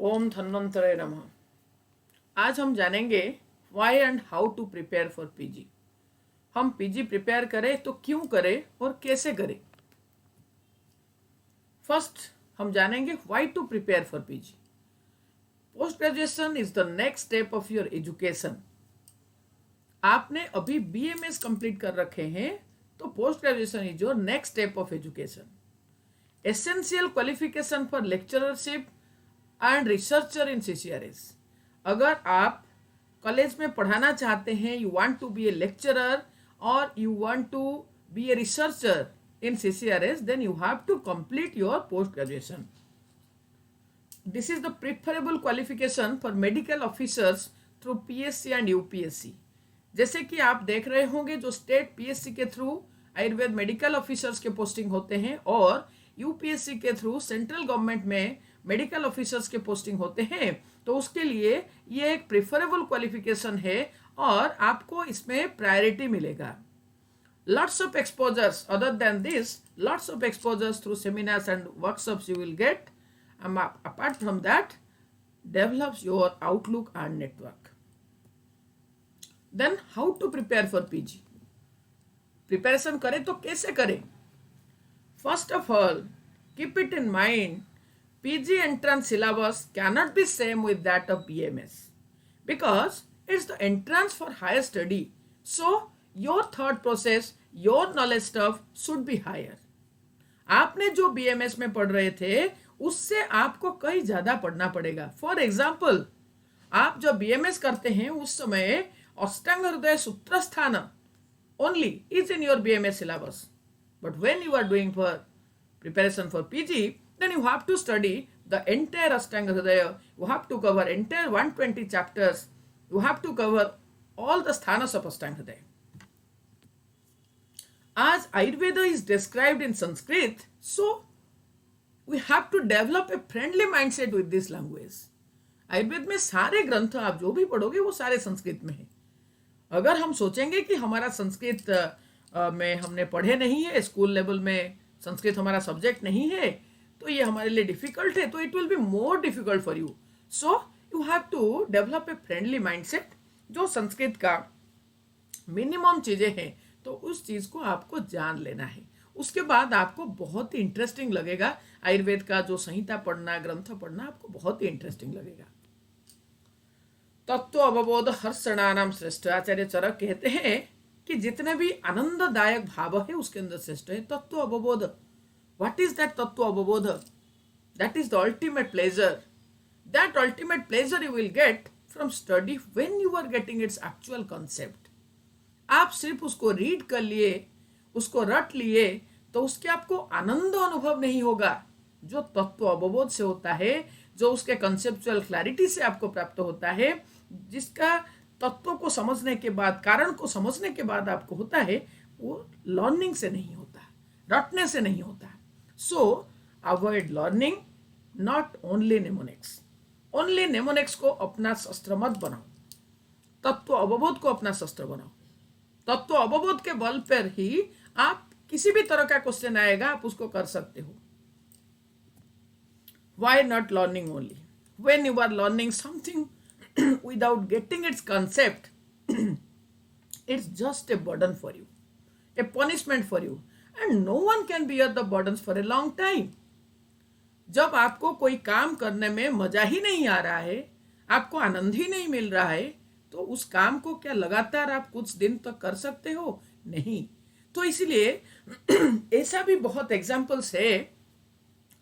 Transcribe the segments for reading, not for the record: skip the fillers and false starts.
ओम धन्वंतरे नमः। आज हम जानेंगे why and how to prepare for PG. हम पीजी प्रिपेयर करें तो क्यों करें और कैसे करें। फर्स्ट हम जानेंगे why to prepare for PG. Post graduation is the next step of your education. आपने अभी बीएमएस कंप्लीट कर रखे हैं तो post graduation is your next step of education. Essential qualification for lectureship and researcher in CCRS. अगर आप college में पढ़ाना चाहते हैं, you want to be a lecturer और you want to be a researcher in CCRS, then you have to complete your post graduation. This is the preferable qualification for medical officers through PSC and UPSC. जैसे कि आप देख रहे होंगे जो state PSC के through Ayurveda medical officers के posting होते हैं और यूपीएससी के थ्रू सेंट्रल गवर्नमेंट में मेडिकल ऑफिसर्स के पोस्टिंग होते हैं, तो उसके लिए ये एक प्रेफरेबल क्वालिफिकेशन है और आपको इसमें प्रायोरिटी मिलेगा। Lots of exposures other than this, lots of exposures through seminars and workshops you will get. Apart from that, develops your outlook and network. Then how to prepare for PG? Preparation करें तो कैसे करें? First of all, keep it in mind, PG entrance syllabus cannot be same with that of BMS because it's the entrance for higher study. So your thought process, your knowledge stuff should be higher. आपने जो BMS में पढ़ रहे थे उससे आपको कहीं ज्यादा पढ़ना पड़ेगा। फॉर एग्जाम्पल, आप जब बीएमएस करते हैं उस समय अष्टांग हृदय Sutrasthana only is in your BMS syllabus. But when you are doing for preparation for PG, then you have to study the entire Ashtanga Hridaya. You have to cover entire 120 chapters. You have to cover all the sthanas of Ashtanga Hridaya. As Ayurveda is described in Sanskrit, so we have to develop a friendly mindset with this language. Ayurveda में सारे ग्रंथ आप जो भी पढ़ोगे वो सारे संस्कृत में है। अगर हम सोचेंगे कि हमारा संस्कृत में हमने पढ़े नहीं है, स्कूल लेवल में संस्कृत हमारा सब्जेक्ट नहीं है, तो ये हमारे लिए डिफिकल्ट है, तो it will be more difficult for you. So you have to develop a friendly mindset. जो संस्कृत का मिनिमम चीजें हैं तो उस चीज को आपको जान लेना है। उसके बाद आपको बहुत ही इंटरेस्टिंग लगेगा आयुर्वेद का जो संहिता पढ़ना, ग्रंथ पढ़ना आपको बहुत ही इंटरेस्टिंग लगेगा। तत्व अवबोध हर्षणानाम श्रेष्ठ। आचार्य चरक कहते हैं कि जितने भी आनंददायक भाव है उसके अंदर श्रेष्ठ है तत्व अवबोध। व्हाट इज दैट तत्व अवबोध? That is the ultimate pleasure. That ultimate pleasure you will get from study when you are getting its actual concept. आप सिर्फ उसको रीड कर लिए, उसको रट लिए, तो उसके आपको आनंद अनुभव नहीं होगा जो तत्व अवबोध से होता है, जो उसके कंसेप्चुअल क्लैरिटी से आपको प्राप्त होता है, जिसका तत्व को समझने के बाद, कारण को समझने के बाद आपको होता है, वो लर्निंग से नहीं होता, रटने से नहीं होता। सो avoid learning, not only mnemonics. Only mnemonics को अपना शस्त्र मत बनाओ, तत्व अवबोध को अपना शस्त्र बनाओ। तत्व अवबोध के बल पर ही आप किसी भी तरह का क्वेश्चन आएगा आप उसको कर सकते हो। Why not learning only? When you are learning something without getting its concept, it's just a burden for you, a punishment for you, and no one can bear the burdens for a long time. जब आपको कोई काम करने में मजा ही नहीं आ रहा है, आपको आनंद ही नहीं मिल रहा है, तो उस काम को क्या लगातार आप कुछ दिन तक कर सकते हो? नहीं। तो इसलिए ऐसा भी बहुत एग्जाम्पल्स है,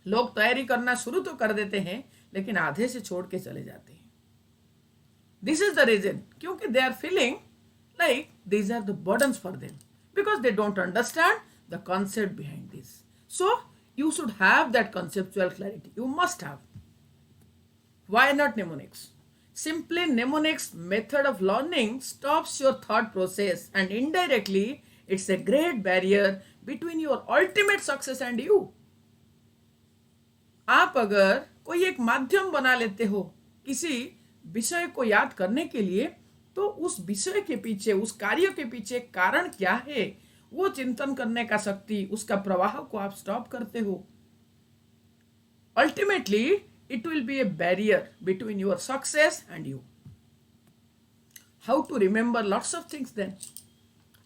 लोग तैयारी करना शुरू तो कर देते हैं लेकिन आधे से छोड़ के चले जाते हैं। दिस इज द रीजन, क्योंकि they are feeling like these are the burdens for them because they don't understand the concept behind this. So you should have that conceptual clarity, you must have. Why not mnemonics? Simply mnemonics method of learning stops your thought process and indirectly it's a great barrier between your ultimate success and you. आप अगर कोई एक माध्यम बना लेते हो किसी विषय को याद करने के लिए, तो उस विषय के पीछे, उस कार्य के पीछे कारण क्या है, वो चिंतन करने का शक्ति, उसका प्रवाह को आप स्टॉप करते हो। Ultimately it will be a barrier between your success and you. How to remember lots of things then?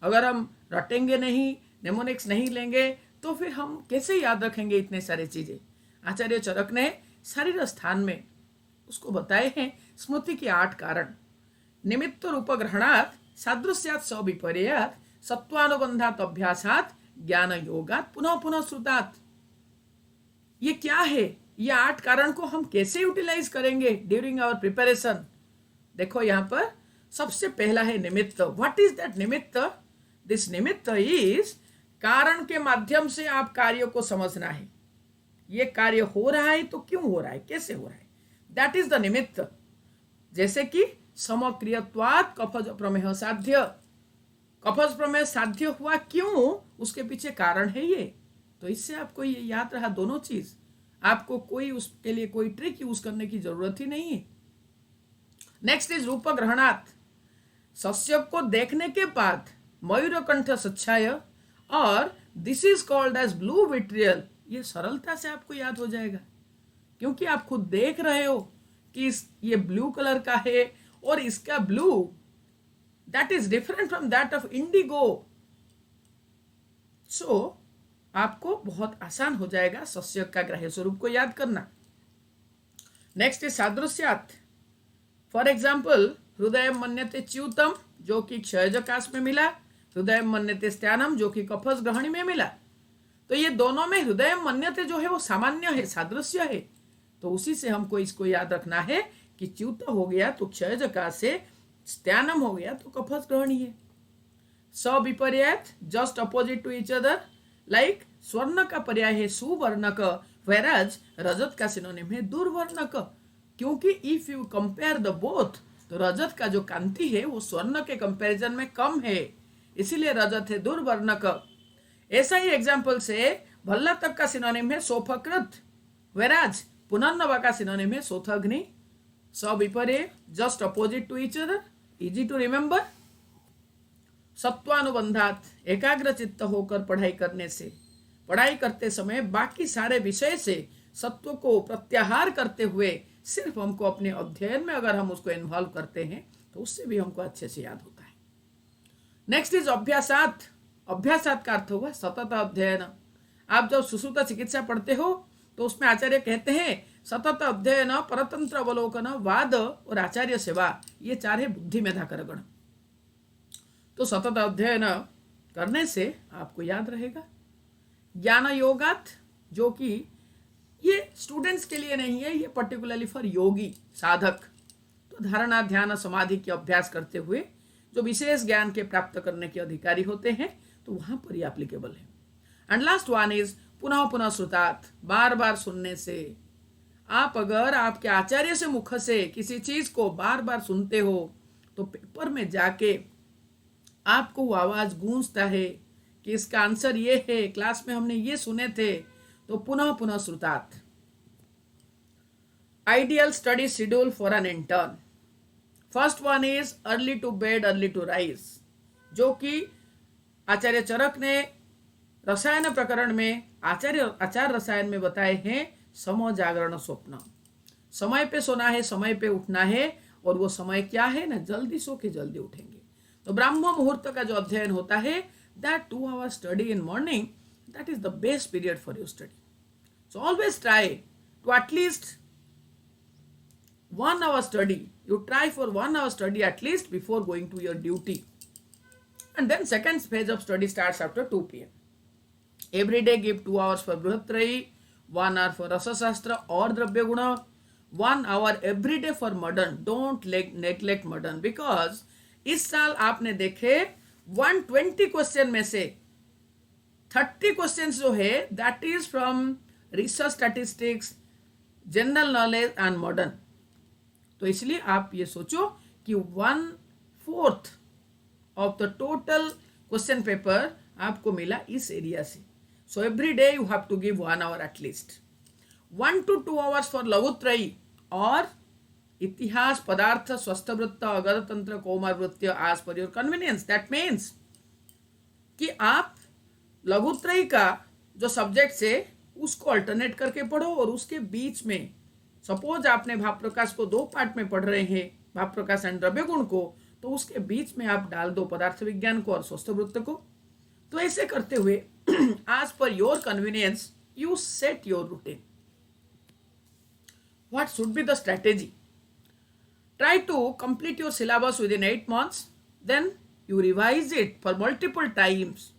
अगर हम रटेंगे नहीं, नेमोनिक्स नहीं लेंगे, तो फिर हम कैसे याद रखेंगे इतने सारे चीजें? आचार्य चरक ने शारीर स्थान में उसको बताए हैं स्मृति के 8 कारण। निमित्त रूप ग्रहणात् सादृश्यात् सविपर्यात् सत्वानुबंधात् अभ्यासात् ज्ञान योगात् पुनः पुनः श्रुतात्। ये क्या है? ये 8 कारण को हम कैसे यूटिलाइज करेंगे ड्यूरिंग आवर प्रिपरेशन? देखो यहाँ पर सबसे पहला है निमित्त। व्हाट इज दैट निमित्त? दिस निमित्त इज कारण के माध्यम से आप कार्य को समझना है। ये कार्य हो रहा है तो क्यों हो रहा है, कैसे हो रहा है, दैट इज द निमित्त। जैसे कि समक्रियत्वात् कफज प्रमेय साध्य। कफज प्रमेय साध्य हुआ क्यों, उसके पीछे कारण है ये। तो इससे आपको ये याद रहा दोनों चीज। आपको कोई उसके लिए कोई ट्रिक यूज करने की जरूरत ही नहीं है। नेक्स्ट इज रूप ग्रहणात्। सस्य को देखने के बाद मयूरकंठ सच्छाय और this is called as blue vitriol, ये सरलता से आपको याद हो जाएगा, क्योंकि आप खुद देख रहे हो कि ये ब्लू कलर का है और इसका blue that is different from that of indigo. So आपको बहुत आसान हो जाएगा सस्य का ग्राह्य स्वरूप को याद करना। नेक्स्ट इज सादृश्यात्। फॉर एग्जाम्पल हृदय मन्यते च्यूतम, जो कि क्षयजकाश में मिला, हृदय मन्यते स्त्यानम, जो कि कफस ग्रहणी में मिला। तो ये दोनों में हृदय मन्यते जो है वो सामान्य है, सादृश्य है। तो उसी से हमको इसको याद रखना है कि च्यूत हो गया तो क्षयजकाश से, स्त्यानम हो गया तो कफस ग्रहणी है। सविपर्यायत, just opposite to each other. Like स्वर्ण का पर्याय है सुवर्णक, whereas रजत का सिनोनिम है दुर्वर्णक। क्योंकि if you compare the both, तो रजत का जो कांति है वो स्वर्ण के कंपैरिजन में कम है, इसीलिए रजत है दुर्वर्णक। ऐसा ही एग्जाम्पल से भल्ला तक का सिनोनिम है सोफकृत, whereas पुनर्नवा का सिनोनिम है सोथग्नि। सविपर्य, just opposite to each other, easy to remember. सत्वानुबंधात, एकाग्र चित्त होकर पढ़ाई करने से, पढ़ाई करते समय बाकी सारे विषय से सत्व को प्रत्याहार करते हुए सिर्फ हमको अपने अध्ययन में अगर हम उसको इन्वॉल्व करते हैं तो उससे भी हमको अच्छे से याद होता है। नेक्स्ट इज अभ्यासात। अभ्यासात का अर्थ होगा सतत अध्ययन। आप जब सुश्रुत चिकित्सा पढ़ते हो तो उसमें आचार्य कहते हैं सतत अध्ययन, परतंत्र अवलोकन, वाद और आचार्य सेवा, ये 4 है बुद्धि मेधा करगण। तो सतत अध्ययन करने से आपको याद रहेगा। ज्ञान योगात, जो कि ये स्टूडेंट्स के लिए नहीं है, ये पर्टिकुलरली फॉर योगी साधक। तो धारणा, ध्यान, समाधि के अभ्यास करते हुए जो विशेष ज्ञान के प्राप्त करने के अधिकारी होते हैं तो वहां पर ये एप्लीकेबल है। एंड लास्ट वन इज पुनः पुनः श्रुतात्। बार बार सुनने से, आप अगर आपके आचार्य से मुख से किसी चीज को बार बार सुनते हो तो पेपर में जाके आपको वो आवाज गूंजता है कि इसका आंसर ये है, क्लास में हमने ये सुने थे, तो पुनः पुनः श्रुतात्। Ideal study schedule for an intern. First one is early to bed early to rise, जो कि आचार्य चरक ने रसायन प्रकरण में आचार रसायन में बताए हैं सम जागरण स्वप्न। समय पे सोना है, समय पे उठना है, और वो समय क्या है ना, जल्दी सो के जल्दी उठेंगे। तो ब्राह्म मुहूर्त का जो अध्ययन होता है, that 2 hours study in morning, that is the best period for your study. So always try to at least 1 hour study. You try for 1 hour study at least before going to your duty. And then second phase of study starts after 2 p.m. Every day give 2 hours for Brihatrayi, 1 hour for Rasa Shastra or Dravya Guna, 1 hour every day for modern. Don't neglect modern, because इस साल आपने देखे 120 question में से 30 question जो है that is from research statistics, general knowledge and modern. तो इसलिए आप ये सोचो कि 1/4 of the total question paper आपको मिला इस एरिया से। So every day you have to give 1 hour at least. 1 to 2 hours for लघुत्रयी और इतिहास, पदार्थ, स्वस्थवृत्त, अगरतंत्र, कौमारवृत्य आज per your convenience. That means कि आप लघुत्रयी का जो सब्जेक्ट है उसको अल्टरनेट करके पढ़ो और उसके बीच में सपोज आपने भाव प्रकाश को 2 पार्ट में पढ़ रहे हैं, भाव प्रकाश एंड द्रव्य गुण को, तो उसके बीच में आप डाल दो पदार्थ विज्ञान को और स्वस्थ वृत्त को। तो ऐसे करते हुए as per your convenience you set your routine. What should be the strategy? Try to complete your syllabus within 8 months, then you revise it for multiple times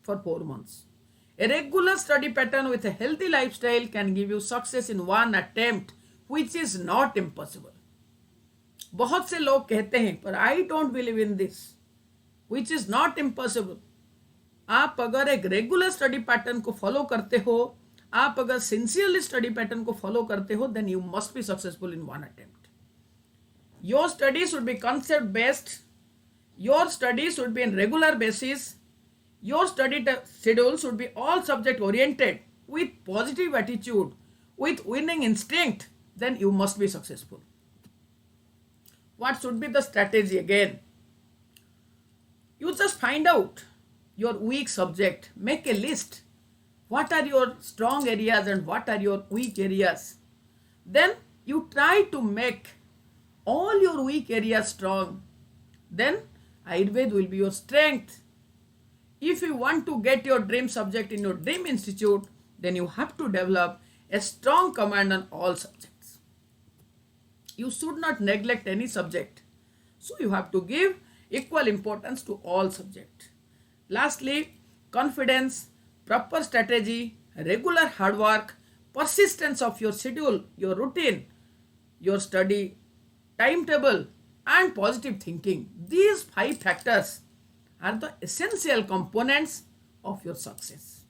for 4 months. A regular study pattern with a healthy lifestyle can give you success in one attempt, which is not impossible. बहुत से लोग कहते हैं पर I don't believe in this, which is not impossible. आप अगर एक regular study pattern को फॉलो करते हो, आप अगर सिंसियरली स्टडी पैटर्न को फॉलो करते हो, then you must be successful in one attempt. Your study should be concept based, your study should be in regular basis, your study schedule should be all subject oriented with positive attitude, with winning instinct, then you must be successful. What should be the strategy again? You just find out your weak subject, make a list. What are your strong areas and what are your weak areas? Then you try to make all your weak areas strong. Then Ayurveda will be your strength. If you want to get your dream subject in your dream institute, then you have to develop a strong command on all subjects. You should not neglect any subject. So you have to give equal importance to all subjects. Lastly, confidence, proper strategy, regular hard work, persistence of your schedule, your routine, your study timetable, and positive thinking. These 5 factors are the essential components of your success.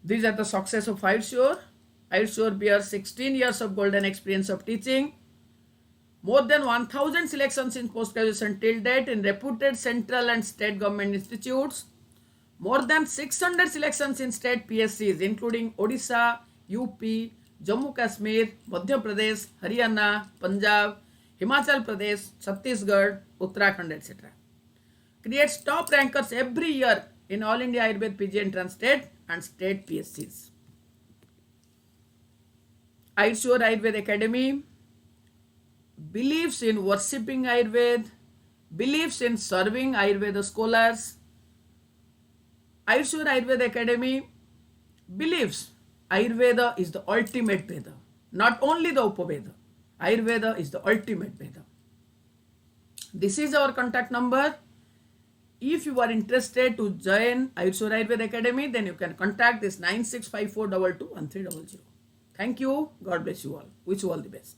These are the success of Ayursure. Ayursure bears 16 years of golden experience of teaching, more than 1000 selections in post-graduation till date in reputed central and state government institutes, more than 600 selections in state PSCs including Odisha, UP, Jammu Kashmir, Madhya Pradesh, Haryana, Punjab, Himachal Pradesh, Chhattisgarh, Uttarakhand, etc. Creates top rankers every year in All India Ayurveda PG Entrance State and State PSCs. Ayursure Ayurveda Academy believes in worshipping Ayurveda, believes in serving Ayurveda scholars. Ayursure Ayurveda Academy believes Ayurveda is the ultimate Veda, not only the Upaveda. Ayurveda is the ultimate Veda. This is our contact number. If you are interested to join Ayursure Ayurveda Academy, then you can contact this 9654221300. Thank you. God bless you all. Wish you all the best.